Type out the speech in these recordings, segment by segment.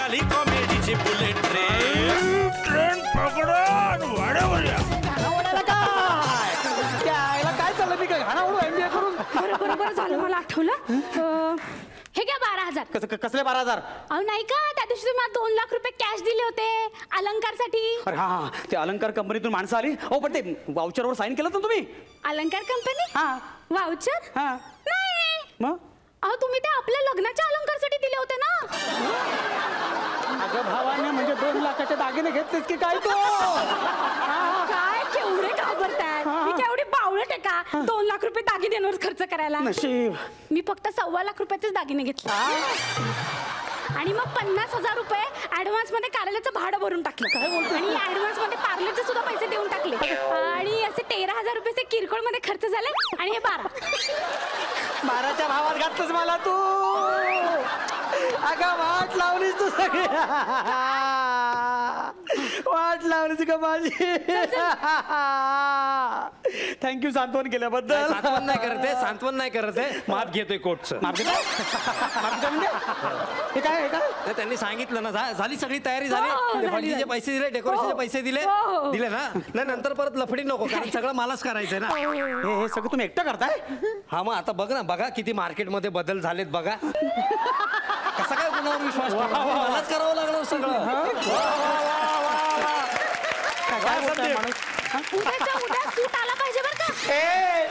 झाली कॉमेडीची bullet train पकडा वाड्यावर या. काय चाललं मी काय घाणा ओढू एन्जॉय करून. बरोबर झालं मला आठवलं. हे घ्या 12,000. कसले 12,000? अहो नाही का त्या दिवशी तुम्ही मला 2 लाख रुपये कॅश दिले होते अलंकारसाठी. अरे हा ते अलंकार कंपनीतून माणसं आली. हो पण ते वाउचरवर साईन केलं तर तुम्ही? अलंकार कंपनी? हा. वाउचर? हा. नाही. मग अहो तुम्ही ते आपल्या लग्नाच्या अलंकारसाठी दिले होते ना. अगं भावाने म्हणजे 2 लाखाचे दागिने घेतलेस की काय तू? काय केवढे घाबरताय? मी केवढी बावळट आहे का 2 लाख रुपये दागिन्यांवर खर्च करायला? नशीब. मी फक्त 1.25 लाख रुपयाचेच दागिने घेतले आणि मग 50,000 रुपये ऍडव्हान्स मध्ये कार्यालयाचं भाडं भरून टाकलं. आणि ऍडव्हान्स मध्ये पार्लरचे सुद्धा पैसे देऊन टाकले. आणि असे 13,000 रुपये किरकोळ मध्ये खर्च झाले. आणि हे 12च्या भावात घातलंस मला तू. अगं वाट लावलीस तू सगळी. वाट लावलीस का माझी. थँक्यू सांत्वन केल्याबद्दल. सांत्वन नाही करत आहे, सांत्वन नाही करत आहे, माप घेतोय कोर्टचं. माफ म्हणजे हे काय काय त्यांनी सांगितलं ना, झाली सगळी तयारी झाली. फंडीचे पैसे दिले, डेकोरेशनचे पैसे दिले ना. नाही नंतर परत लफडी नको, कारण सगळं मलाच करायचंय ना. हे सगळं तुम्ही एकटं करताय? हा मग आता बघ ना, बघा किती मार्केटमध्ये बदल झालेत बघा. कसा काय कुणावर विश्वास ठेवला? मलाच करावं लागलं सगळं. उद्या सूट आला पाहिजे बरं का.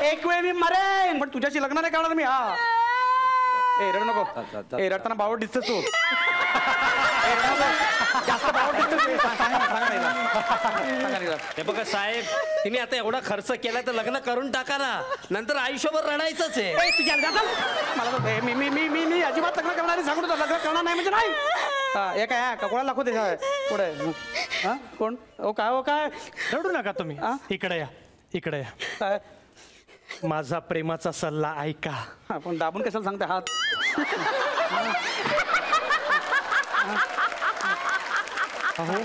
एक वेळ मी मरेन पण तुझ्याशी लग्न नाही करणार मी. हा रड नको. रडताना बावट दिसतोस तू. जास्त बावट दिसतोस. हे बघा साहेब, तिने आता एवढा खर्च केला तर लग्न करून टाका ना, नंतर आयुष्यभर रडायचंच आहे. मला मी अजिबात लग्न करणार सांगू. लग्न करणार नाही म्हणजे नाही. एक आहे कोणाला दाखवू दे पुढे. कोण? ओ काय रडू नका तुम्ही. इकडे या, इकडे या. माझा प्रेमाचा सल्ला ऐका. आपण दाबून कशाला सांगते हात? अहो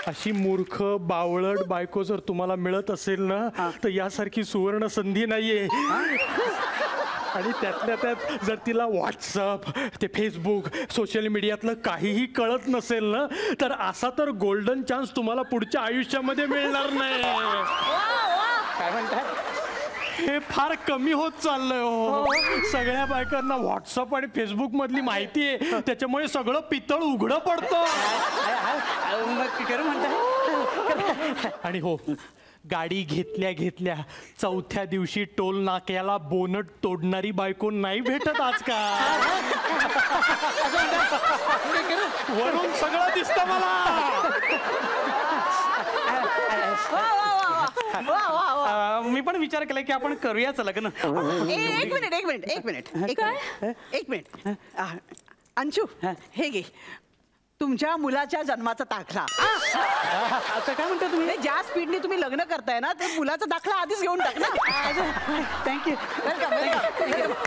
अशी मूर्ख बावळट बायको जर तुम्हाला मिळत असेल ना तर यासारखी सुवर्ण संधी नाहीये. आणि त्यातल्या त्यात जर तिला व्हॉट्सअप ते फेसबुक सोशल मीडियातलं काहीही कळत नसेल ना तर असा तर गोल्डन चान्स तुम्हाला पुढच्या आयुष्यामध्ये मिळणार नाही. काय म्हणताय? हे फार कमी होत चाललंय हो. सगळ्या बायकांना व्हॉट्सअप आणि फेसबुक मधली माहिती आहे, त्याच्यामुळे सगळं पितळ उघडं पडतं. आणि हो, गाडी घेतल्या घेतल्या 4थ्या दिवशी टोल नाक्याला बोनट तोडणारी बायको नाही भेटत आजकाल. वरून सगळं दिसतं मला. मी पण विचार केला की आपण करूयाच लग्न. एक मिनिट अंशू, हे घे तुमच्या मुलाच्या जन्माचा दाखला. आता काय म्हणता तुम्ही? ज्या स्पीडने तुम्ही लग्न करताय ना ते मुलाचा दाखला आधीच घेऊन टाक ना. Thank you.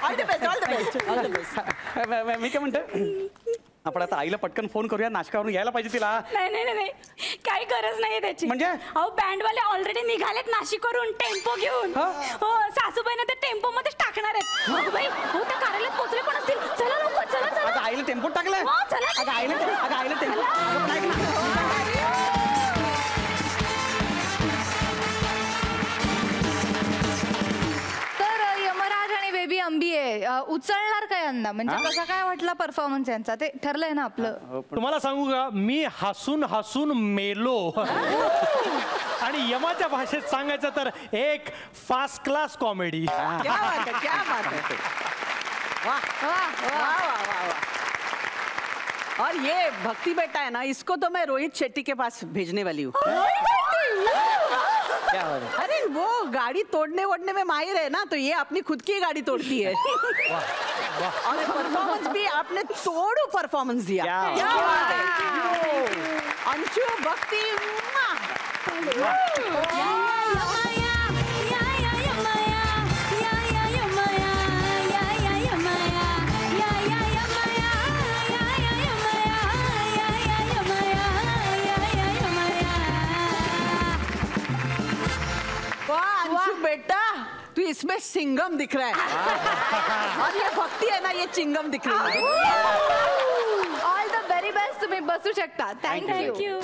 All the best, all the best, all the best. मी काय म्हणतो, आपण आता आईला पटकन फोन करूया, नाश्कावरून यायला पाहिजे तिला. नाही काही गरज नाहीये त्याची. म्हणजे अहो बँडवाले ऑलरेडी निघालेत नाशिकवरून टेम्पो घेऊन. हो सासूबाईंना ते टेम्पो मध्येच टाकणार आहेत. हो बाई, हो त्या कार्यालयात पोहोचले पण असतील. चला लवकर, चला चला. आता आईला टेम्पोत टाकलंय. चला आईला टेम्पो. बेबी अंबी आहे, उचलणार काय यंदा? म्हणजे कसा काय वाटला परफॉर्मन्स यांचा? ते ठरलंय ना आपलं. तुम्हाला सांगू का, मी हसून हसून मेलो. आणि यमाच्या भाषेत सांगायचं तर एक फर्स्ट क्लास कॉमेडी. और ये भक्ति बेटा है ना, इसको तो मैं रोहित शेट्टी के पास भेजने वाली हूँ. अरे वो गाड़ी तोड़ने वोड़ने में माहिर है ना, तो ये अपनी खुद की गाड़ी तोड़ती है. और परफॉर्मेंस भी आपने तोड़ू परफॉर्मेंस दिया. क्या बात है अंशु, भक्ति. बेटा तू इसमें सिंगम दिख रहा है. और ये भक्ति है ना, ये चिंगम दिख रही है. All the very best. तुम्ही तुम्ही बसू शकता. थँक्यू. थँक्यू.